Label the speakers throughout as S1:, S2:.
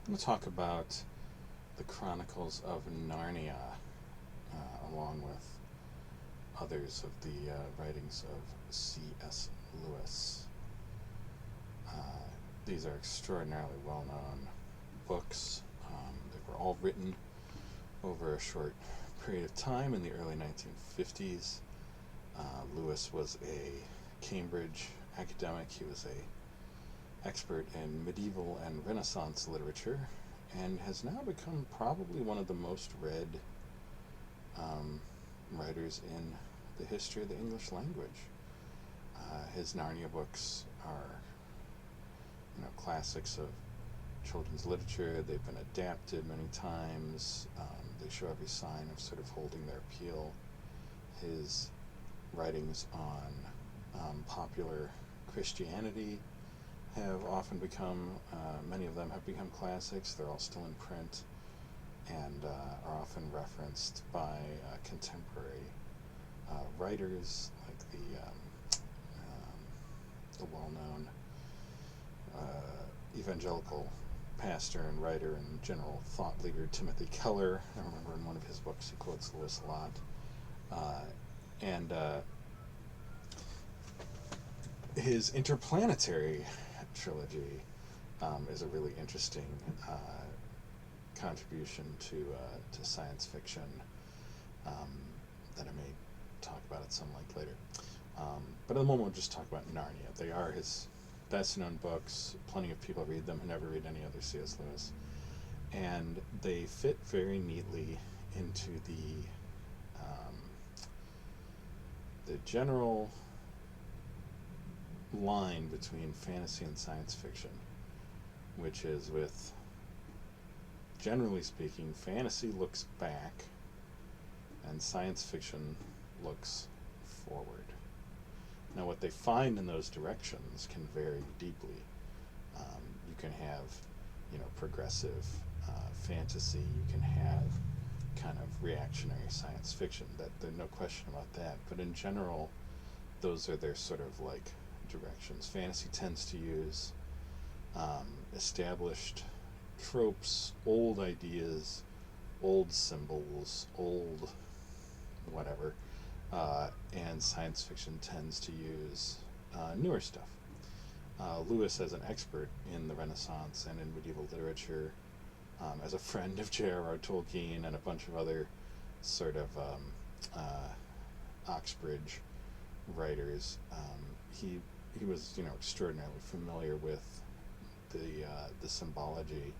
S1: I'm going to talk about the Chronicles of Narnia, along with others of the writings of C.S. Lewis. These are extraordinarily well-known books. They were all written over a short period of time in the early 1950s. Lewis was a Cambridge academic. He was a expert in medieval and Renaissance literature, and has now become probably one of the most read writers in the history of the English language. His Narnia books are, classics of children's literature. They've been adapted many times. They show every sign of sort of holding their appeal. His writings on popular Christianity have often become, many of them have become classics. They're all still in print and are often referenced by contemporary writers, like the well-known evangelical pastor and writer and general thought leader Timothy Keller. I remember in one of his books he quotes Lewis a lot. And his Interplanetary trilogy is a really interesting contribution to science fiction that I may talk about at some length later. But at the moment, we'll just talk about Narnia. They are his best-known books. Plenty of people read them who never read any other C.S. Lewis. And they fit very neatly into the general line between fantasy and science fiction, which is, with, generally speaking, fantasy looks back and science fiction looks forward. Now, what they find in those directions can vary deeply. You can have, progressive fantasy. You can have kind of reactionary science fiction. There's no question about that. But in general, those are their sort of like directions. Fantasy tends to use established tropes, old ideas, old symbols, old whatever, and science fiction tends to use newer stuff. Lewis, as an expert in the Renaissance and in medieval literature, as a friend of J.R.R. Tolkien and a bunch of other sort of Oxbridge writers, he was extraordinarily familiar with the symbology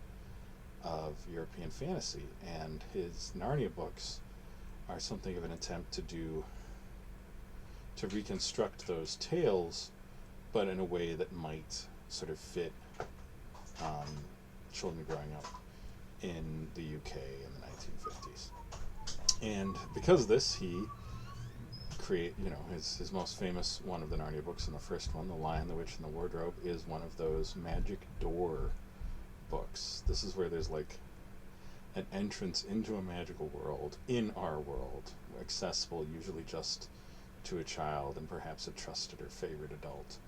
S1: of European fantasy, and his Narnia books are something of an attempt to reconstruct those tales, but in a way that might sort of fit children growing up in the UK in the 1950s. And because of this, he his most famous one of the Narnia books, and the first one, The Lion, the Witch, and the Wardrobe, is one of those magic door books. This is where there's like an entrance into a magical world in our world, accessible usually just to a child and perhaps a trusted or favored adult.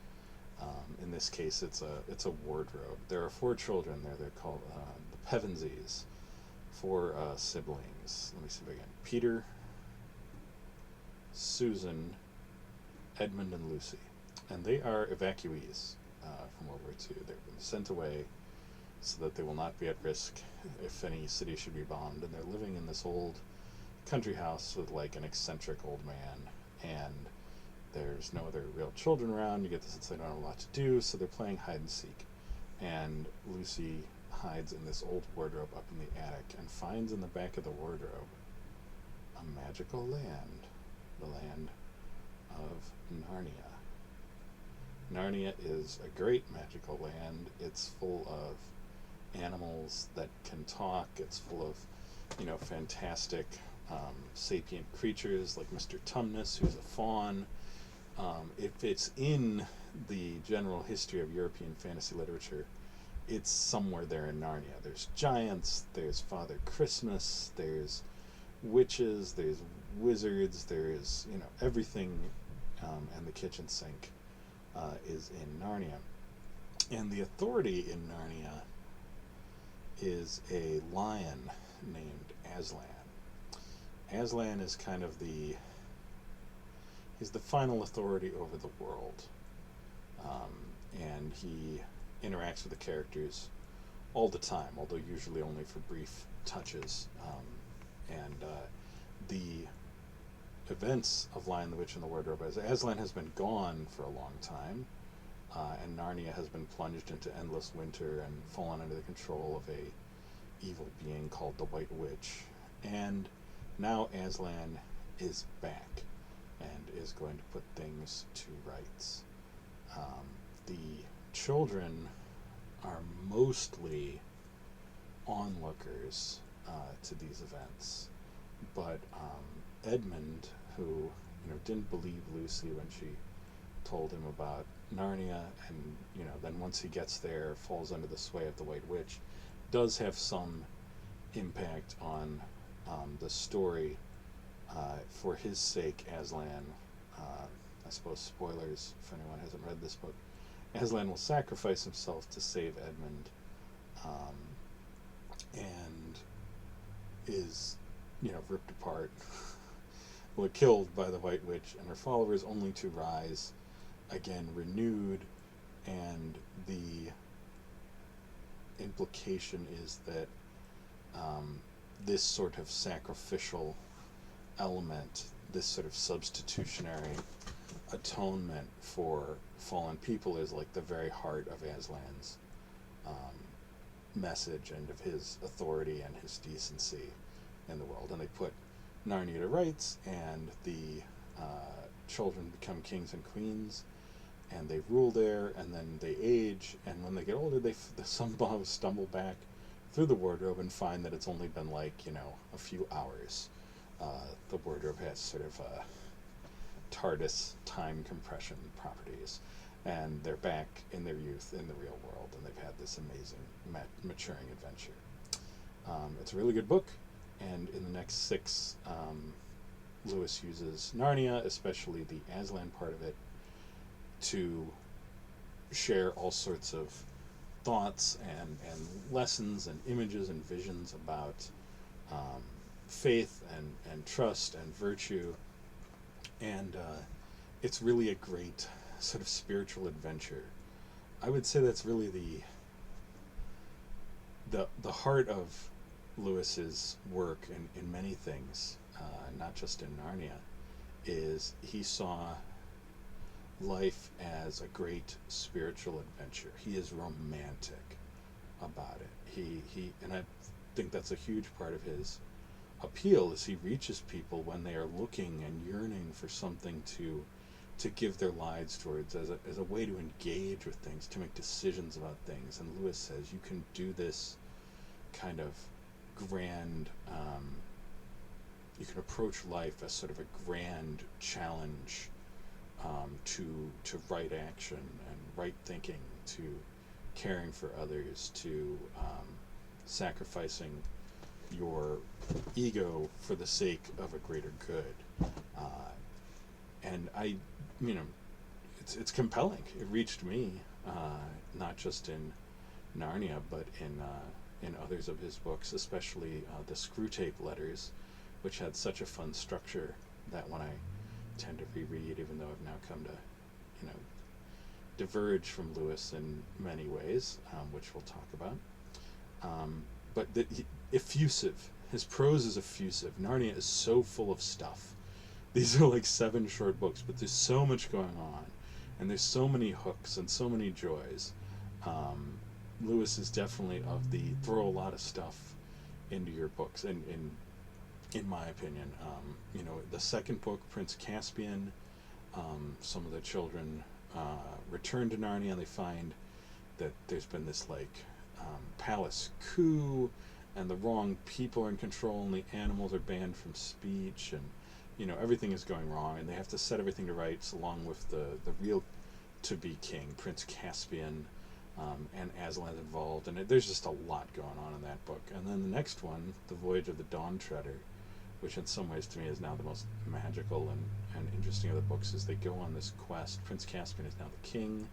S1: In this case, it's a wardrobe. There are 4 children there. They're called the Pevensies, 4 siblings. Let me see if I can. Peter, Susan, Edmund, and Lucy. And they are evacuees from World War II. They've been sent away so that they will not be at risk if any city should be bombed. And they're living in this old country house with like an eccentric old man. And there's no other real children around. You get the sense they don't have a lot to do, so they're playing hide and seek. And Lucy hides in this old wardrobe up in the attic and finds in the back of the wardrobe a magical land, the land of Narnia. Narnia is a great magical land. It's full of animals that can talk. It's full of, fantastic sapient creatures like Mr. Tumnus, who's a faun. If it's in the general history of European fantasy literature, it's somewhere there in Narnia. There's giants, there's Father Christmas, there's witches, there's wizards, there's, everything, and the kitchen sink is in Narnia. And the authority in Narnia is a lion named Aslan. Aslan is kind of he's the final authority over the world. And he interacts with the characters all the time, although usually only for brief touches. And the events of Lion, the Witch, and the Wardrobe, as Aslan has been gone for a long time, and Narnia has been plunged into endless winter and fallen under the control of a evil being called the White Witch. And now Aslan is back and is going to put things to rights. The children are mostly onlookers to these events, but Edmund, who didn't believe Lucy when she told him about Narnia, and then once he gets there, falls under the sway of the White Witch, does have some impact on the story. For his sake, Aslan, I suppose spoilers if anyone hasn't read this book, Aslan will sacrifice himself to save Edmund, and is, ripped apart, well, killed by the White Witch and her followers, only to rise again renewed. And the implication is that this sort of sacrificial element, this sort of substitutionary atonement for fallen people, is like the very heart of Aslan's message and of his authority and his decency in the world. And they put Narnia to rights, and the children become kings and queens, and they rule there, and then they age, and when they get older, they somehow stumble back through the wardrobe and find that it's only been a few hours. The wardrobe has sort of TARDIS time compression properties, and they're back in their youth in the real world, and they've had this amazing maturing adventure. It's a really good book, and in the next 6, Lewis uses Narnia, especially the Aslan part of it, to share all sorts of thoughts and lessons and images and visions about faith and trust and virtue. And it's really a great sort of spiritual adventure. I would say that's really the heart of Lewis's work in many things, not just in Narnia, is he saw life as a great spiritual adventure. He is romantic about it. He and I think that's a huge part of his appeal, is he reaches people when they are looking and yearning for something to give their lives towards, as a way to engage with things, to make decisions about things. And Lewis says you can do this kind of grand, you can approach life as sort of a grand challenge to right action and right thinking, to caring for others, to sacrificing your ego for the sake of a greater good. And it's compelling. It reached me, not just in Narnia, but in others of his books, especially the Screwtape Letters, which had such a fun structure that when I tend to reread, even though I've now come to, diverge from Lewis in many ways, which we'll talk about. But effusive. His prose is effusive. Narnia is so full of stuff. These are like 7 short books, but there's so much going on, and there's so many hooks and so many joys. Lewis is definitely of the throw a lot of stuff into your books, and in my opinion, the second book, Prince Caspian, some of the children return to Narnia, and they find that there's been this palace coup, and the wrong people are in control, and the animals are banned from speech, and everything is going wrong, and they have to set everything to rights along with the real to-be king, Prince Caspian, and Aslan's involved, and there's just a lot going on in that book. And then the next one, The Voyage of the Dawn Treader, which in some ways to me is now the most magical and interesting of the books, is they go on this quest. Prince Caspian is now the king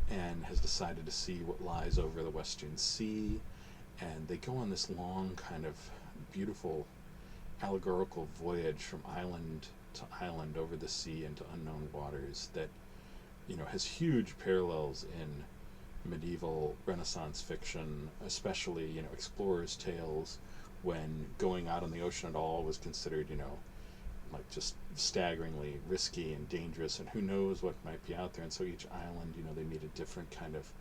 S1: and has decided to see what lies over the Western Sea, and they go on this long kind of beautiful allegorical voyage from island to island over the sea into unknown waters that, has huge parallels in medieval Renaissance fiction, especially, explorers' tales, when going out on the ocean at all was considered, like just staggeringly risky and dangerous, and who knows what might be out there. And so each island, they meet a different kind of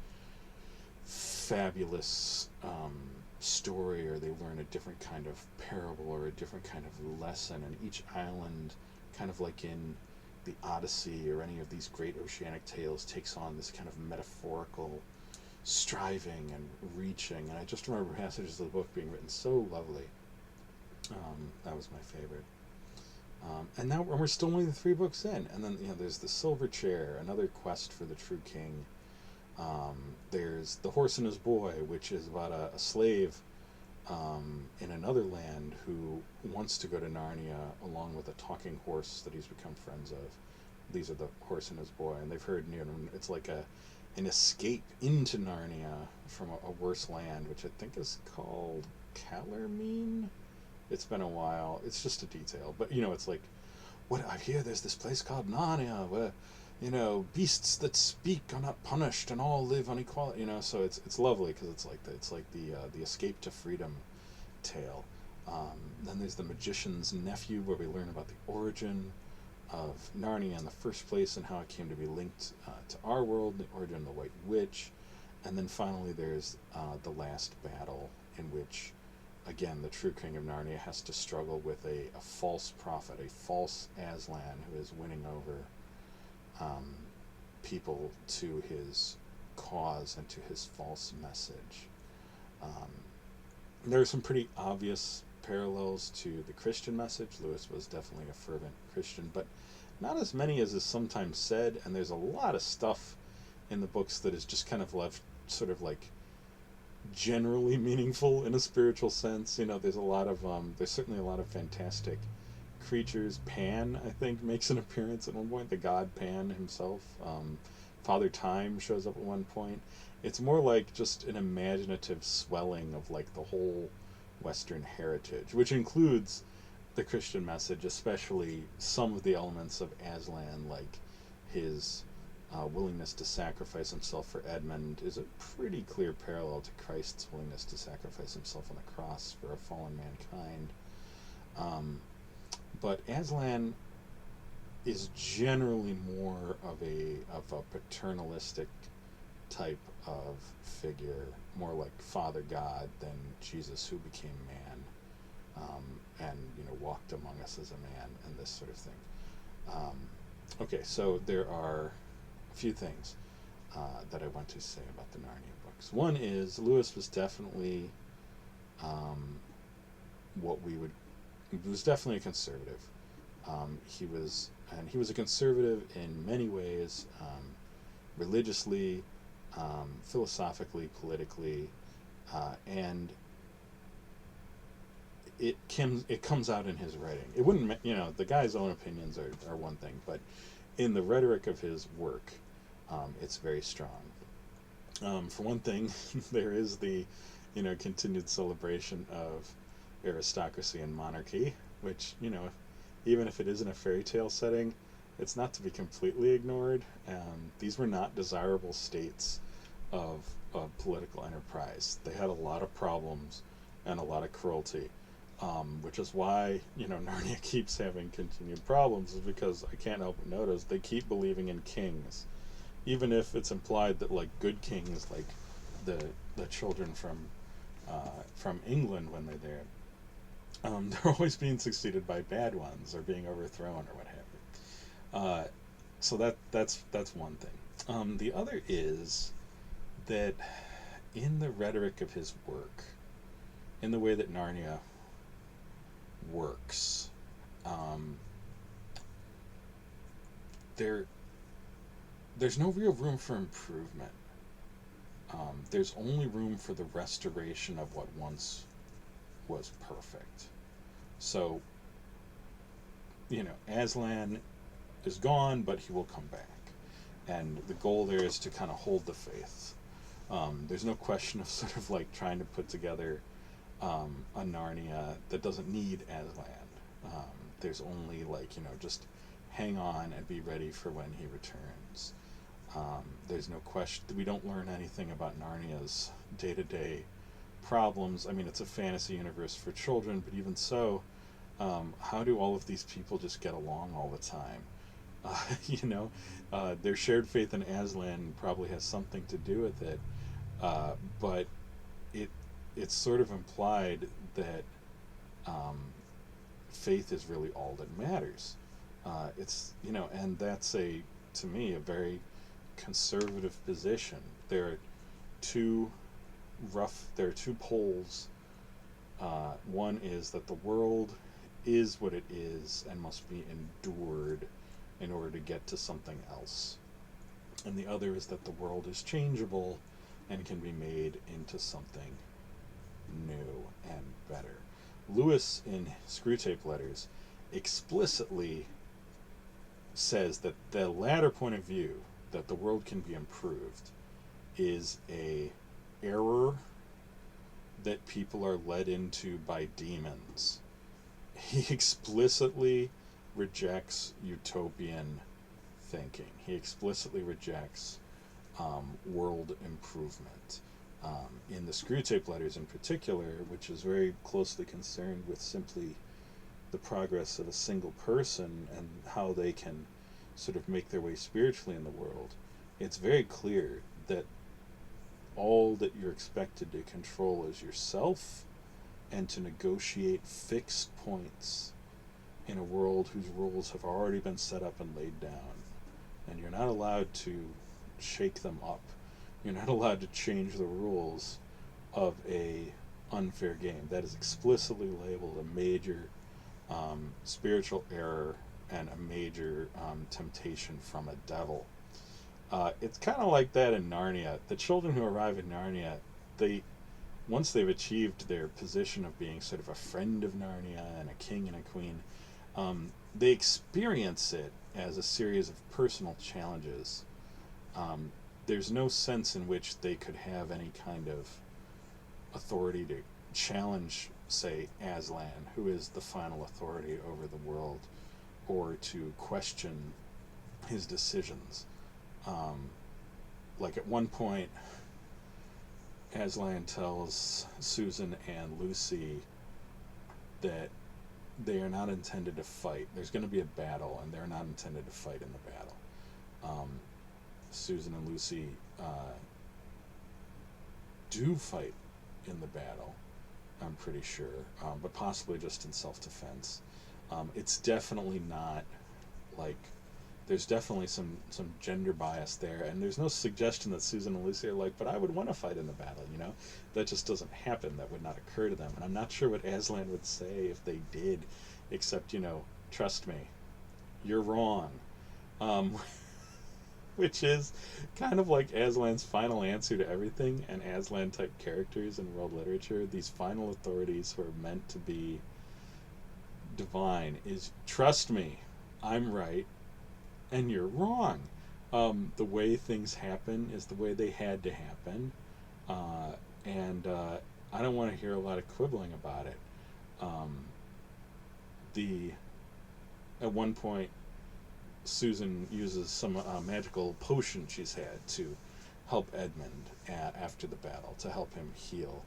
S1: fabulous story, or they learn a different kind of parable or a different kind of lesson. And each island, kind of like in the Odyssey or any of these great oceanic tales, takes on this kind of metaphorical striving and reaching. And I just remember passages of the book being written so lovely. That was my favorite. And now we're still only 3 books in, and then there's the Silver Chair, another quest for the true king. There's The Horse and His Boy, which is about a slave in another land who wants to go to Narnia along with a talking horse that he's become friends of. These are The Horse and His Boy, and they've heard, it's like an escape into Narnia from a worse land, which I think is called Calormene. It's been a while. It's just a detail, but it's like, what I hear, there's this place called Narnia where beasts that speak are not punished and all live on equality. So it's lovely because it's like the escape to freedom tale. Then there's The Magician's Nephew, where we learn about the origin of Narnia in the first place and how it came to be linked to our world, the origin of the White Witch. And then finally there's The Last Battle, in which, again, the true king of Narnia has to struggle with a false prophet, a false Aslan, who is winning over people to his cause and to his false message. There are some pretty obvious parallels to the Christian message. Lewis was definitely a fervent Christian, but not as many as is sometimes said, and there's a lot of stuff in the books that is just kind of left sort of like generally meaningful in a spiritual sense. There's a lot of there's certainly a lot of fantastic creatures. Pan, I think, makes an appearance at one point, the god Pan himself. Father Time shows up at one point. It's more like just an imaginative swelling of like the whole Western heritage, which includes the Christian message, especially some of the elements of Aslan, like his willingness to sacrifice himself for Edmund is a pretty clear parallel to Christ's willingness to sacrifice himself on the cross for a fallen mankind. But Aslan is generally more of a paternalistic type of figure, more like Father God than Jesus, who became man, and walked among us as a man, and this sort of thing. Okay, so there are a few things that I want to say about the Narnia books. One is Lewis was definitely he was definitely a conservative. He was a conservative in many ways, religiously, philosophically, politically, and it comes out in his writing. It wouldn't, the guy's own opinions are one thing, but in the rhetoric of his work, it's very strong. For one thing, there is the, continued celebration of aristocracy and monarchy, which, even if it is in a fairy tale setting, it's not to be completely ignored. These were not desirable states of political enterprise. They had a lot of problems and a lot of cruelty, which is why, Narnia keeps having continued problems, is because I can't help but notice they keep believing in kings, even if it's implied that, like, good kings, like the children from England when they're there, they're always being succeeded by bad ones or being overthrown or what have you. So that's one thing. The other is that in the rhetoric of his work, in the way that Narnia works, there's no real room for improvement. There's only room for the restoration of what once was perfect. So, Aslan is gone, but he will come back. And the goal there is to kind of hold the faith. There's no question of sort of like trying to put together a Narnia that doesn't need Aslan. There's only like, just hang on and be ready for when he returns. There's no question. We don't learn anything about Narnia's day to day problems. I mean, it's a fantasy universe for children, but even so, how do all of these people just get along all the time? Their shared faith in Aslan probably has something to do with it, but it it's sort of implied that um, faith is really all that matters. And that's to me, a very conservative position. Two there are two poles. One is that the world is what it is and must be endured in order to get to something else. And the other is that the world is changeable and can be made into something new and better. Lewis, in Screwtape Letters, explicitly says that the latter point of view, that the world can be improved, is a error that people are led into by demons. He explicitly rejects utopian thinking. He explicitly rejects world improvement. In the Screwtape Letters in particular, which is very closely concerned with simply the progress of a single person and how they can sort of make their way spiritually in the world, it's very clear that all that you're expected to control is yourself and to negotiate fixed points in a world whose rules have already been set up and laid down. And you're not allowed to shake them up. You're not allowed to change the rules of a unfair game. That is explicitly labeled a major spiritual error and a major temptation from a devil. It's kind of like that in Narnia. The children who arrive in Narnia, once they've achieved their position of being sort of a friend of Narnia and a king and a queen, they experience it as a series of personal challenges. There's no sense in which they could have any kind of authority to challenge, say, Aslan, who is the final authority over the world, or to question his decisions. Like at one point, Aslan tells Susan and Lucy that they are not intended to fight. There's going to be a battle, and they're not intended to fight in the battle. Susan and Lucy do fight in the battle, I'm pretty sure, but possibly just in self-defense. It's definitely not like, there's definitely some gender bias there, and there's no suggestion that Susan and Lucy are like, but I would want to fight in the battle, That just doesn't happen. That would not occur to them. And I'm not sure what Aslan would say if they did, except, trust me, you're wrong. Which is kind of like Aslan's final answer to everything, and Aslan-type characters in world literature. These final authorities who are meant to be divine is, trust me, I'm right, and you're wrong. The way things happen is the way they had to happen, and I don't want to hear a lot of quibbling about it. At one point, Susan uses some magical potion she's had to help Edmund after the battle, to help him heal.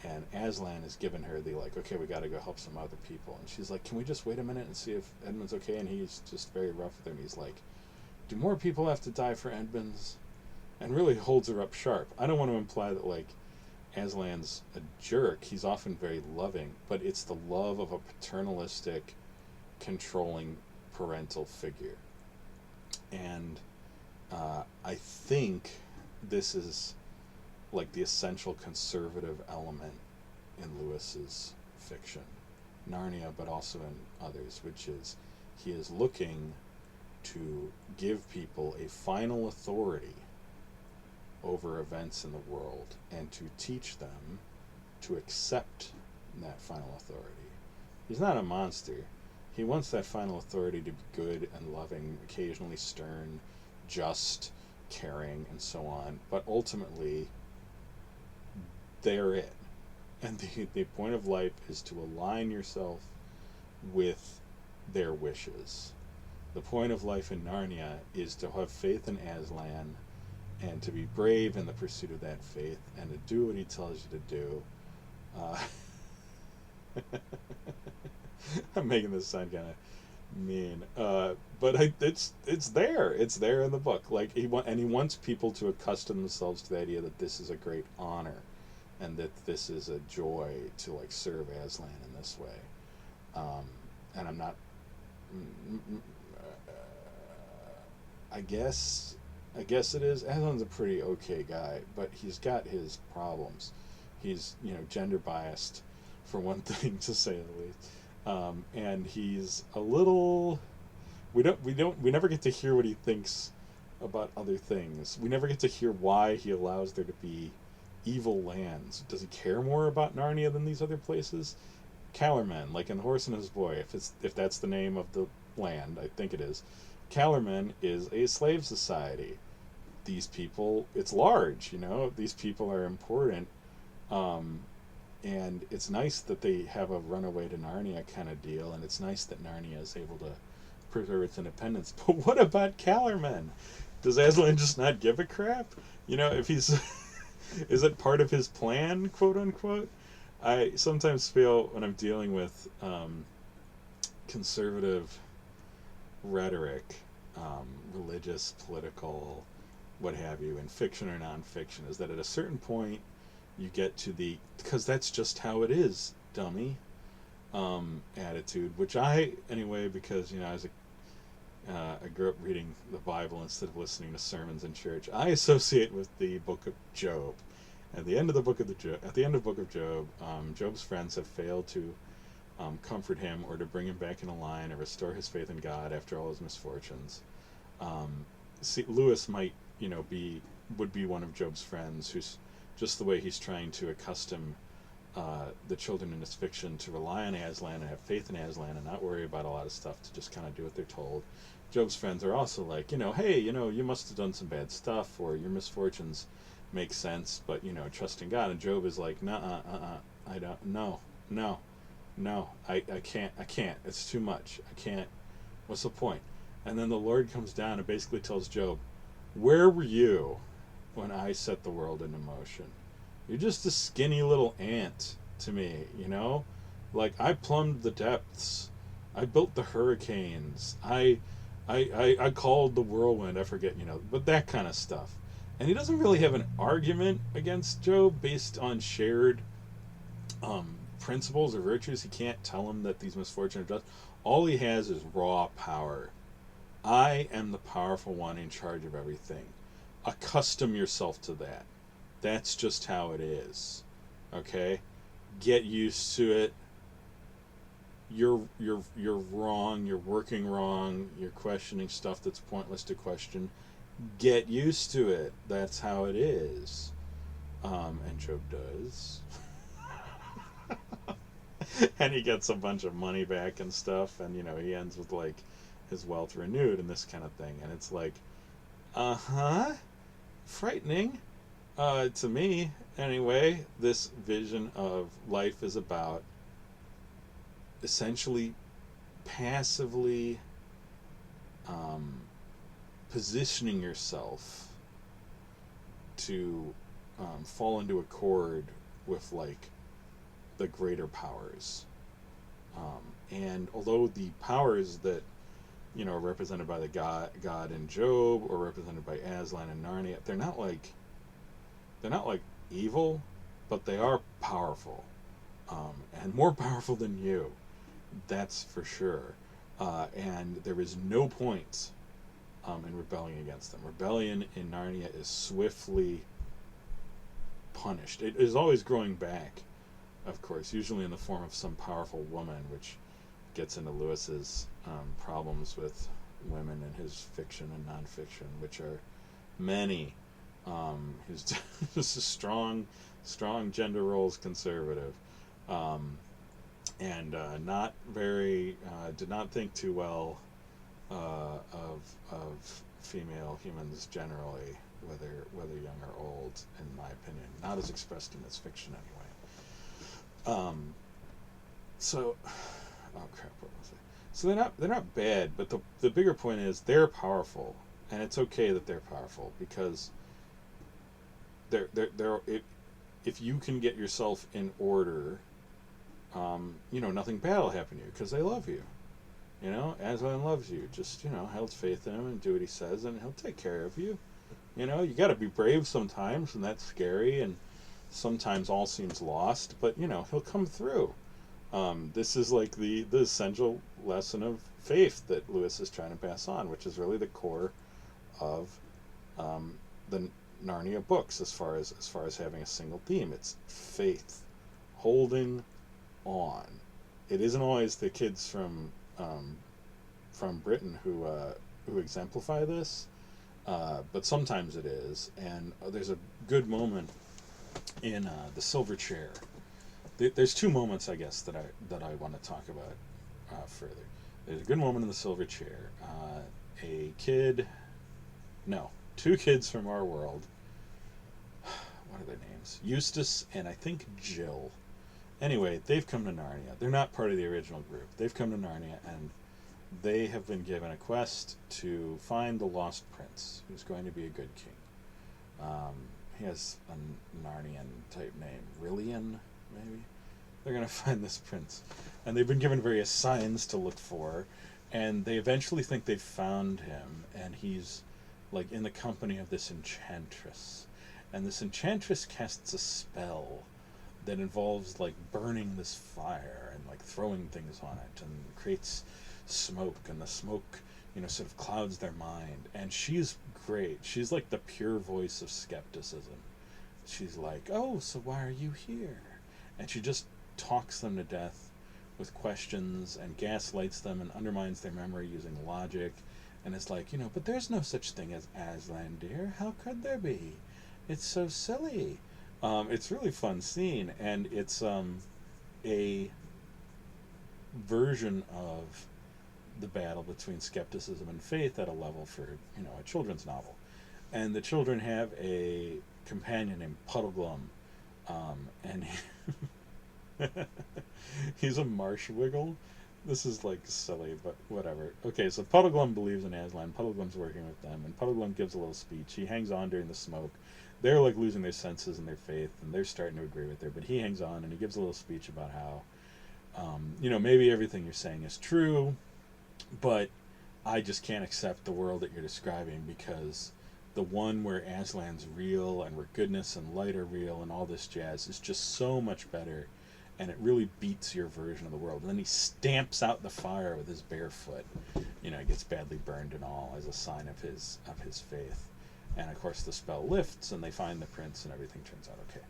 S1: And Aslan has given her the, like, okay, we got to go help some other people. And she's like, can we just wait a minute and see if Edmund's okay? And he's just very rough with him. He's like, do more people have to die for Edmund's? And really holds her up sharp. I don't want to imply that, like, Aslan's a jerk. He's often very loving, but it's the love of a paternalistic, controlling parental figure. And I think this is like the essential conservative element in Lewis's fiction, Narnia, but also in others, which is he is looking to give people a final authority over events in the world and to teach them to accept that final authority. He's not a monster. He wants that final authority to be good and loving, occasionally stern, just, caring, and so on. But ultimately, they're it. And the point of life is to align yourself with their wishes. The point of life in Narnia is to have faith in Aslan and to be brave in the pursuit of that faith and to do what he tells you to do. I'm making this sound kind of mean, but it's there. It's there in the book. Like he wants people to accustom themselves to the idea that this is a great honor, and that this is a joy to like serve Aslan in this way. And I'm not. I guess it is. Aslan's a pretty okay guy, but he's got his problems. He's gender biased, for one thing, to say the least, and he's a little. We never get to hear what he thinks about other things. We never get to hear why he allows there to be evil lands. Does he care more about Narnia than these other places? Calormen, like in The Horse and His Boy, if that's the name of the land, I think it is. Calormen is a slave society. These people, it's large, these people are important, and it's nice that they have a runaway to Narnia kind of deal, and it's nice that Narnia is able to preserve its independence. But what about Calormen? Does Aslan just not give a crap? If he's is it part of his plan, quote unquote? I sometimes feel when I'm dealing with conservative rhetoric, religious, political, what have you, in fiction or nonfiction, is that at a certain point you get to the because that's just how it is, dummy, attitude, which anyway, because I grew up reading the Bible instead of listening to sermons in church. I associate with the Book of Job. At the end of Book of Job, Job's friends have failed to comfort him or to bring him back in a line or restore his faith in God after all his misfortunes. Lewis might, would be one of Job's friends, who's just the way he's trying to accustom the children in his fiction to rely on Aslan and have faith in Aslan and not worry about a lot of stuff, to just kind of do what they're told. Job's friends are also like, hey, you must have done some bad stuff, or your misfortunes make sense, but trust in God. And Job is like, I don't, no, I can't, it's too much, I can't, what's the point? And then the Lord comes down and basically tells Job, where were you when I set the world into motion? You're just a skinny little ant to me, like I plumbed the depths, I built the hurricanes, I called the whirlwind, I forget, but that kind of stuff. And he doesn't really have an argument against Job based on shared principles or virtues. He can't tell him that these misfortunes are just. All he has is raw power. I am the powerful one in charge of everything. Accustom yourself to that. That's just how it is. Okay? Get used to it. You're wrong. You're working wrong. You're questioning stuff that's pointless to question. Get used to it. That's how it is. And Job does. And he gets a bunch of money back and stuff, and he ends with like his wealth renewed and this kind of thing. And it's like, frightening, to me anyway. This vision of life is about essentially passively positioning yourself to fall into accord with like the greater powers, and although the powers that are represented by the God in Job, or represented by Aslan and Narnia, they're not like evil, but they are powerful, and more powerful than you. That's for sure. And there is no point in rebelling against them. Rebellion in Narnia is swiftly punished. It is always growing back, of course, usually in the form of some powerful woman, which gets into Lewis's problems with women in his fiction and nonfiction, which are many. He's just a strong gender roles conservative, and not very did not think too well of female humans generally. whether young or old, in my opinion. Not as expressed in this fiction anyway. So, oh crap, what was it? So they're not bad, but the bigger point is they're powerful, and it's okay that they're powerful because they're if you can get yourself in order, nothing bad will happen to you because they love you. Aslan loves you. Just held faith in him and do what he says, and he'll take care of you. You got to be brave sometimes, and that's scary, and sometimes all seems lost, but he'll come through. This is like the essential lesson of faith that Lewis is trying to pass on, which is really the core of the Narnia books, as far as having a single theme. It's faith, holding on. It isn't always the kids from Britain who exemplify this, but sometimes it is. And there's a good moment in the Silver Chair. There's two moments, I guess, that I want to talk about further. There's a good moment in the Silver Chair. Two kids from our world. What are their names? Eustace and I think Jill. Anyway, they've come to Narnia. They're not part of the original group. They've come to Narnia, and they have been given a quest to find the lost prince, who's going to be a good king. He has a Narnian type name, Rillian, maybe. They're going to find this prince, and they've been given various signs to look for, and they eventually think they've found him, and he's like in the company of this enchantress, and this enchantress casts a spell that involves like burning this fire and like throwing things on it, and creates smoke, and the smoke sort of clouds their mind. And she's great. She's like the pure voice of skepticism. She's like, oh, so why are you here? And she just talks them to death with questions and gaslights them and undermines their memory using logic. And it's like, but there's no such thing as Aslan, dear. How could there be? It's so silly. It's a really fun scene, and it's a version of the battle between skepticism and faith at a level for a children's novel. And the children have a companion named Puddleglum, and he's a marsh wiggle. This is like silly, but whatever. Okay, so Puddleglum believes in Aslan. Puddleglum's working with them, and Puddleglum gives a little speech. He hangs on during the smoke. They're like losing their senses and their faith, and they're starting to agree with her, but he hangs on, and he gives a little speech about how maybe everything you're saying is true, but I just can't accept the world that you're describing, because the one where Aslan's real and where goodness and light are real and all this jazz is just so much better, and it really beats your version of the world. And then he stamps out the fire with his bare foot. He gets badly burned and all as a sign of his faith. And of course the spell lifts, and they find the prince, and everything turns out okay.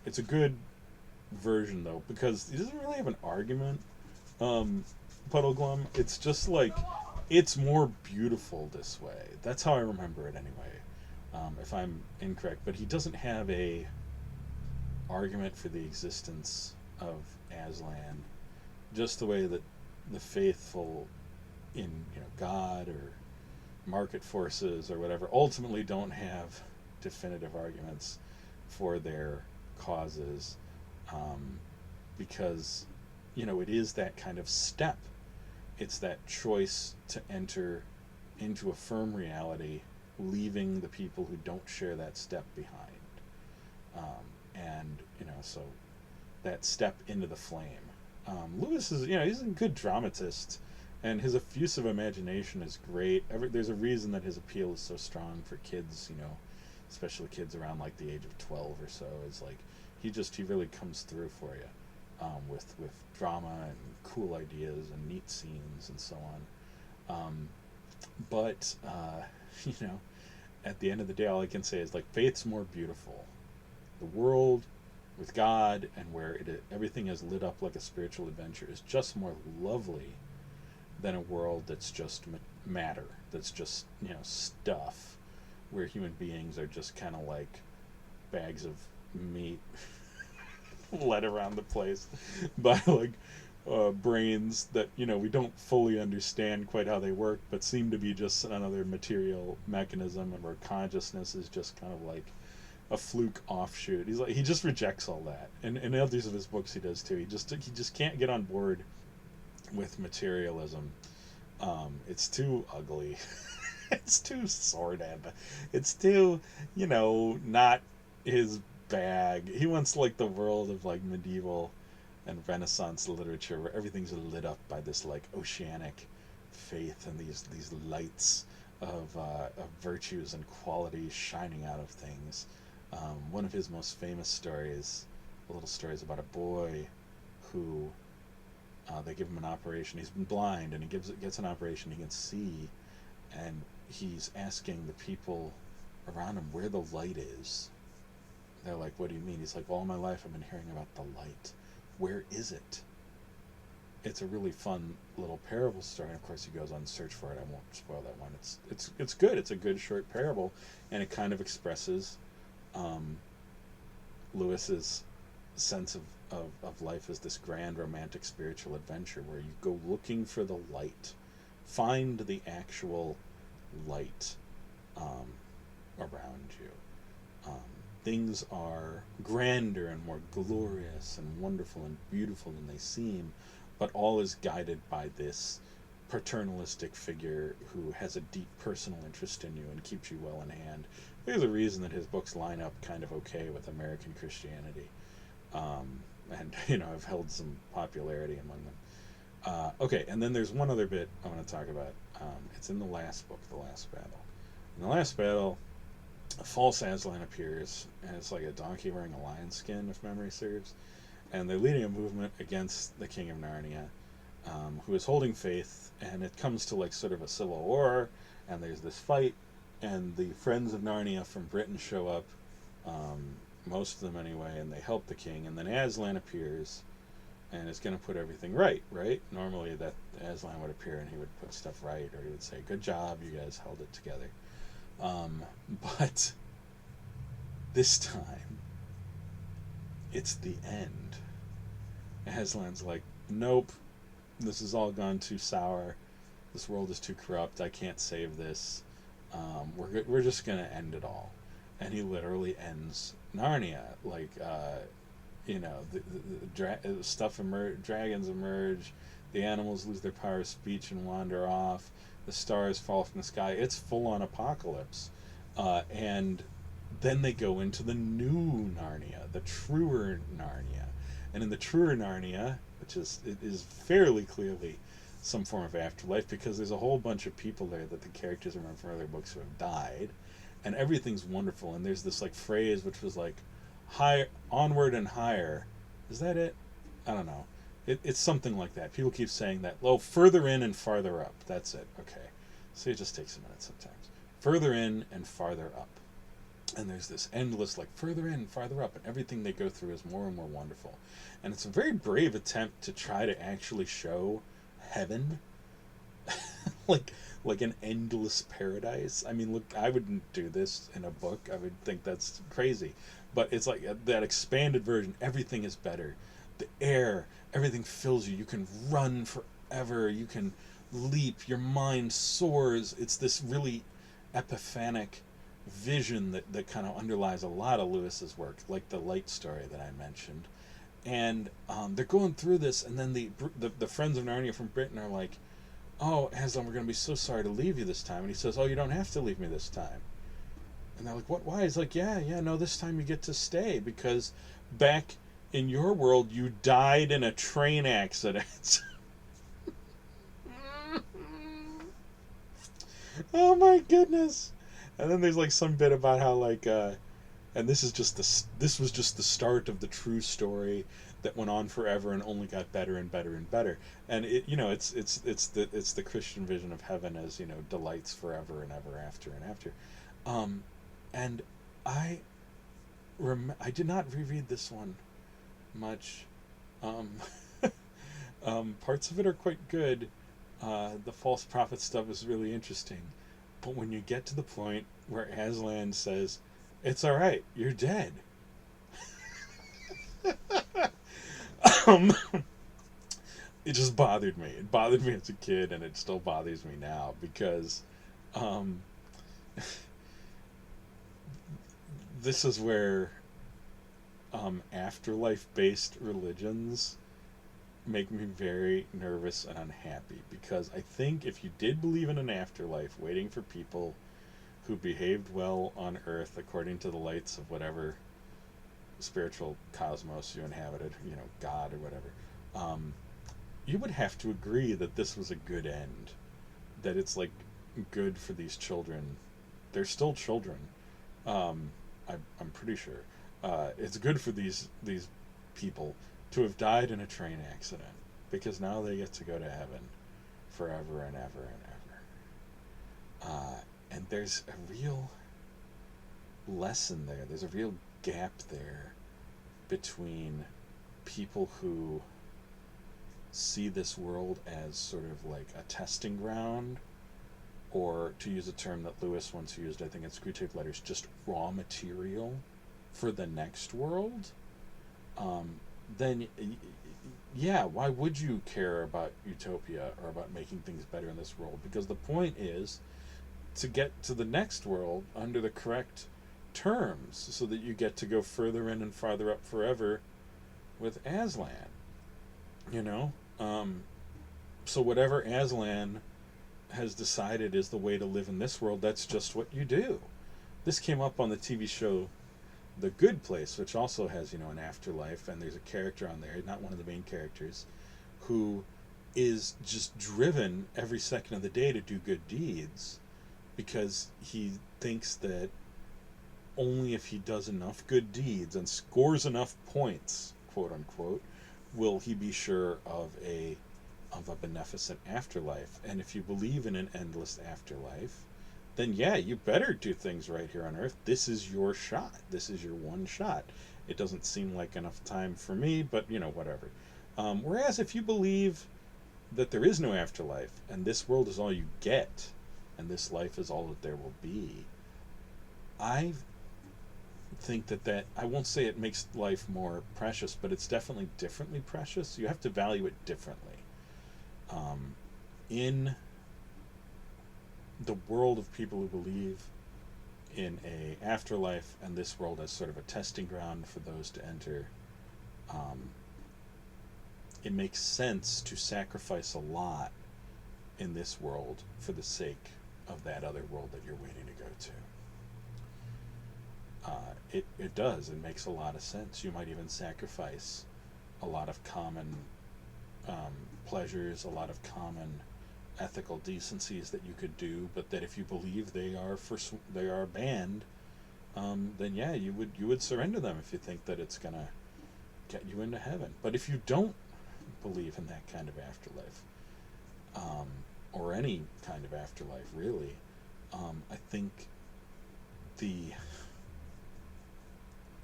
S1: It's a good version though, because he doesn't really have an argument, Puddleglum. It's just like, it's more beautiful this way. That's how I remember it anyway, if I'm incorrect. But he doesn't have a argument for the existence of Aslan, just the way that the faithful in God or market forces or whatever ultimately don't have definitive arguments for their causes, because it is that kind of step. It's that choice to enter into a firm reality, leaving the people who don't share that step behind. And so that step into the flame. Lewis is, he's a good dramatist, and his effusive imagination is great. There's a reason that his appeal is so strong for kids, especially kids around like the age of 12 or so. Is like he really comes through for you, with drama and cool ideas and neat scenes and so on. But at the end of the day, all I can say is like faith's more beautiful. The world with God, and where everything is lit up like a spiritual adventure, is just more lovely than a world that's just matter, that's just stuff, where human beings are just kind of like bags of meat led around the place by like brains that we don't fully understand quite how they work, but seem to be just another material mechanism, and where consciousness is just kind of like a fluke offshoot. He just rejects all that, and in others of his books he does too. He just can't get on board with materialism. It's too ugly. It's too sordid. It's too, not his bag. He wants like the world of like medieval and Renaissance literature where everything's lit up by this like oceanic faith and these lights of virtues and qualities shining out of things. One of his most famous stories, a little story, is about a boy who they give him an operation. He's been blind, and he gets an operation. He can see, and he's asking the people around him where the light is. They're like, "What do you mean?" He's like, "Well, all my life I've been hearing about the light. Where is it?" It's a really fun little parable story. And of course, he goes on to search for it. I won't spoil that one. It's good. It's a good short parable, and it kind of expresses Lewis's sense of life as this grand romantic spiritual adventure where you go looking for the light, find the actual light around you. Things are grander and more glorious and wonderful and beautiful than they seem, but all is guided by this paternalistic figure who has a deep personal interest in you and keeps you well in hand. There's a reason that his books line up kind of okay with American Christianity, and have held some popularity among them. Okay, and then there's one other bit I want to talk about. It's in the last book, The Last Battle. In the last battle, a false Aslan appears, and it's like a donkey wearing a lion skin, if memory serves, and they're leading a movement against the King of Narnia, who is holding faith, and it comes to like sort of a civil war, and there's this fight, and the friends of Narnia from Britain show up, most of them anyway, and they help the king, and then Aslan appears, and is going to put everything right? Normally that Aslan would appear and he would put stuff right, or he would say, "Good job, you guys held it together." But this time, it's the end. Aslan's like, "Nope, this has all gone too sour. This world is too corrupt. I can't save this. We're just gonna end it all." And he literally ends Narnia. Like, dragons emerge, the animals lose their power of speech and wander off, the stars fall from the sky. It's full on apocalypse, and then they go into the new Narnia, the truer Narnia, and in the truer Narnia, it is fairly clearly some form of afterlife, because there's a whole bunch of people there that the characters remember from other books who have died, and everything's wonderful. And there's this like phrase which was like, "High, onward and higher." Is that it? I don't know. It's something like that. People keep saying that. "Oh, further in and farther up." That's it. Okay. So it just takes a minute sometimes. Further in and farther up. And there's this endless, like, further in, farther up, and everything they go through is more and more wonderful. And it's a very brave attempt to try to actually show heaven, like an endless paradise. I mean, look, I wouldn't do this in a book. I would think that's crazy. But it's like that expanded version. Everything is better. The air, everything fills you. You can run forever. You can leap. Your mind soars. It's this really epiphanic vision that kind of underlies a lot of Lewis's work, like the light story that I mentioned. And they're going through this, and then the friends of Narnia from Britain are like, "Oh, Aslan, we're going to be so sorry to leave you this time." And he says, "Oh, you don't have to leave me this time." And they're like, "What? Why?" He's like, yeah, no, this time you get to stay, because back in your world, you died in a train accident. Oh my goodness. And then there's like some bit about how like and this was just the start of the true story that went on forever and only got better and better and better. And it's the Christian vision of heaven as, delights forever and ever after and after. And I did not reread this one much. Parts of it are quite good. The false prophet stuff is really interesting. But when you get to the point where Aslan says, "It's all right, you're dead," um, it just bothered me. It bothered me as a kid, and it still bothers me now because um, this is where afterlife-based religions make me very nervous and unhappy, because I think if you did believe in an afterlife waiting for people who behaved well on earth according to the lights of whatever spiritual cosmos you inhabited, God or whatever, you would have to agree that this was a good end, that it's like good for these children. They're still children. I'm pretty sure it's good for these people to have died in a train accident, because now they get to go to heaven forever and ever and ever. And there's a real lesson there. There's a real gap there between people who see this world as sort of like a testing ground, or to use a term that Lewis once used, I think in Screwtape Letters, just raw material for the next world. Then yeah, why would you care about utopia or about making things better in this world? Because the point is to get to the next world under the correct terms, so that you get to go further in and farther up forever with Aslan. You know? So whatever Aslan has decided is the way to live in this world, that's just what you do. This came up on the TV show The Good Place, which also has, an afterlife, and there's a character on there, not one of the main characters, who is just driven every second of the day to do good deeds, because he thinks that only if he does enough good deeds and scores enough points, quote unquote, will he be sure of a beneficent afterlife. And if you believe in an endless afterlife, then yeah, you better do things right here on Earth. This is your shot. This is your one shot. It doesn't seem like enough time for me, but whatever. Whereas if you believe that there is no afterlife, and this world is all you get, and this life is all that there will be, I think that I won't say it makes life more precious, but it's definitely differently precious. You have to value it differently. In the world of people who believe in a afterlife and this world as sort of a testing ground for those to enter, it makes sense to sacrifice a lot in this world for the sake of that other world that you're waiting to go to. It does. It makes a lot of sense. You might even sacrifice a lot of common pleasures, a lot of common ethical decencies that you could do, but that if you believe they are banned, then yeah, you would surrender them if you think that it's gonna get you into heaven. But if you don't believe in that kind of afterlife, or any kind of afterlife really, I think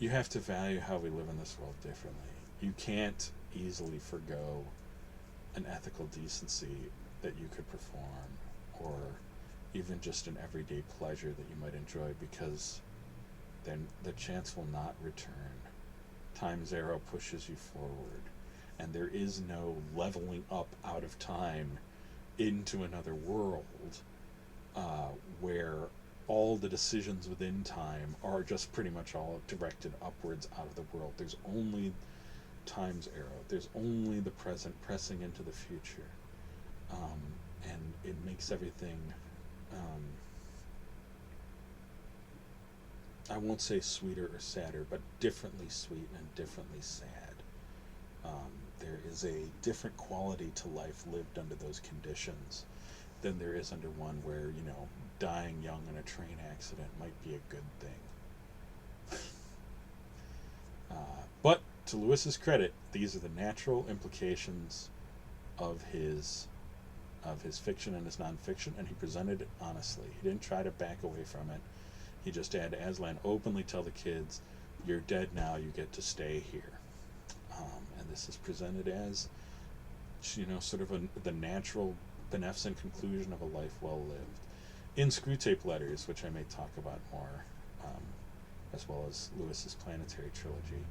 S1: you have to value how we live in this world differently. You can't easily forgo an ethical decency that you could perform, or even just an everyday pleasure that you might enjoy, because then the chance will not return. Time's arrow pushes you forward, and there is no leveling up out of time into another world where all the decisions within time are just pretty much all directed upwards out of the world. There's only time's arrow. There's only the present pressing into the future. And it makes everything, I won't say sweeter or sadder, but differently sweet and differently sad. There is a different quality to life lived under those conditions than there is under one where, dying young in a train accident might be a good thing. But to Lewis's credit, these are the natural implications of his fiction and his nonfiction, and he presented it honestly. He didn't try to back away from it. He just had Aslan openly tell the kids, "You're dead now. You get to stay here." And this is presented as, sort of the natural, beneficent conclusion of a life well lived. In Screwtape Letters, which I may talk about more, as well as Lewis's Planetary Trilogy.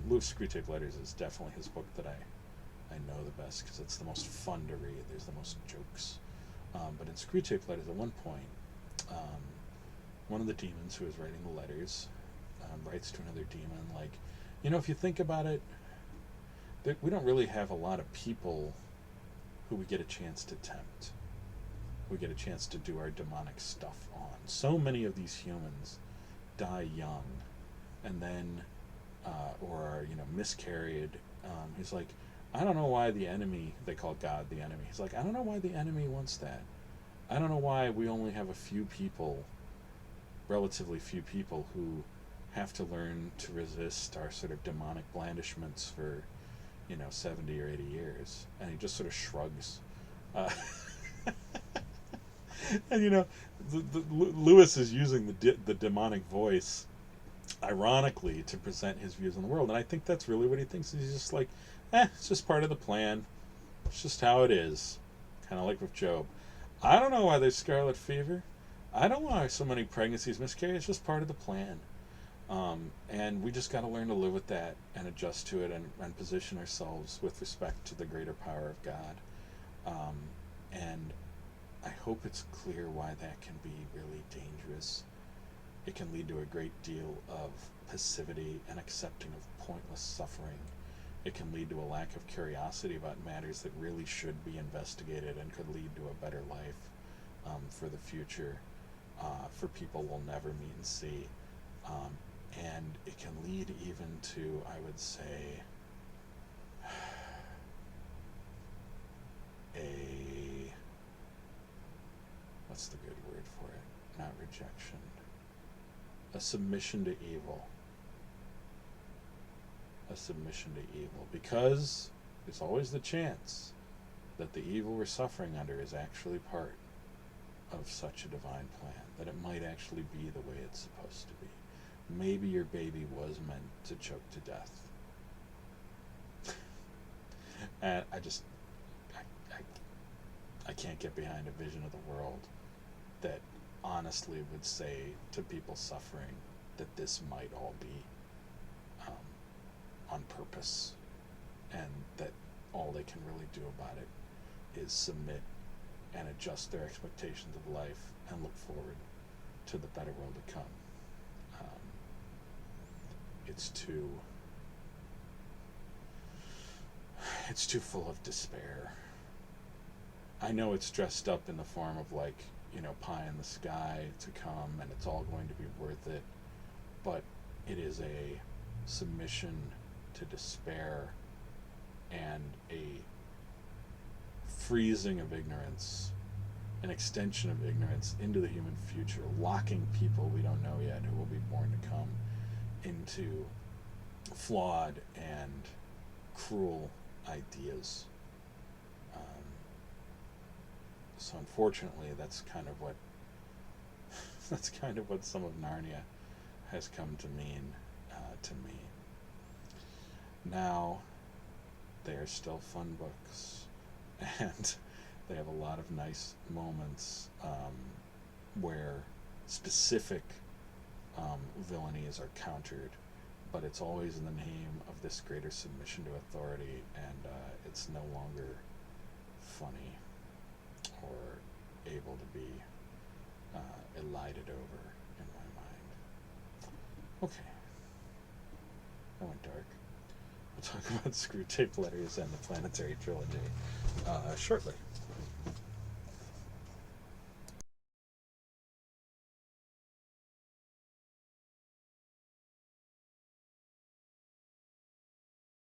S1: Lewis Screwtape Letters is definitely his book that I I know the best because it's the most fun to read. There's the most jokes. But in Screwtape Letters, at one point, um, one of the demons who is writing the letters writes to another demon, like, if you think about it, we don't really have a lot of people who we get a chance to tempt. We get a chance to do our demonic stuff on. So many of these humans die young, and then, or are, miscarried. He's like, I don't know why the enemy, they call God the enemy. He's like, I don't know why the enemy wants that. I don't know why we only have a few people, relatively few people, who have to learn to resist our sort of demonic blandishments for, 70 or 80 years. And he just sort of shrugs. And, Lewis is using the demonic voice, ironically, to present his views on the world. And I think that's really what he thinks. He's just like, it's just part of the plan. It's just how it is. Kind of like with Job. I don't know why there's scarlet fever. I don't know why so many pregnancies miscarry. It's just part of the plan. And we just got to learn to live with that and adjust to it and position ourselves with respect to the greater power of God. And I hope it's clear why that can be really dangerous. It can lead to a great deal of passivity and accepting of pointless suffering. It can lead to a lack of curiosity about matters that really should be investigated and could lead to a better life for the future, for people we'll never meet and see. And it can lead even to, I would say, what's the good word for it? Not rejection. A submission to evil. A submission to evil. Because there's always the chance that the evil we're suffering under is actually part of such a divine plan, that it might actually be the way it's supposed to be. Maybe your baby was meant to choke to death. And I can't get behind a vision of the world that honestly would say to people suffering that this might all be on purpose, and that all they can really do about it is submit and adjust their expectations of life and look forward to the better world to come. It's too full of despair. I know it's dressed up in the form of pie in the sky to come, and it's all going to be worth it, but it is a submission to despair and a freezing of ignorance, an extension of ignorance into the human future, locking people we don't know yet who will be born to come into flawed and cruel ideas. So unfortunately, that's kind of what some of Narnia has come to mean to me. Now, they are still fun books, and they have a lot of nice moments where specific villainies are countered, but it's always in the name of this greater submission to authority, and it's no longer funny or able to be elided over in my mind. Okay, that went dark. We'll talk about Screwtape Letters and the Planetary Trilogy shortly.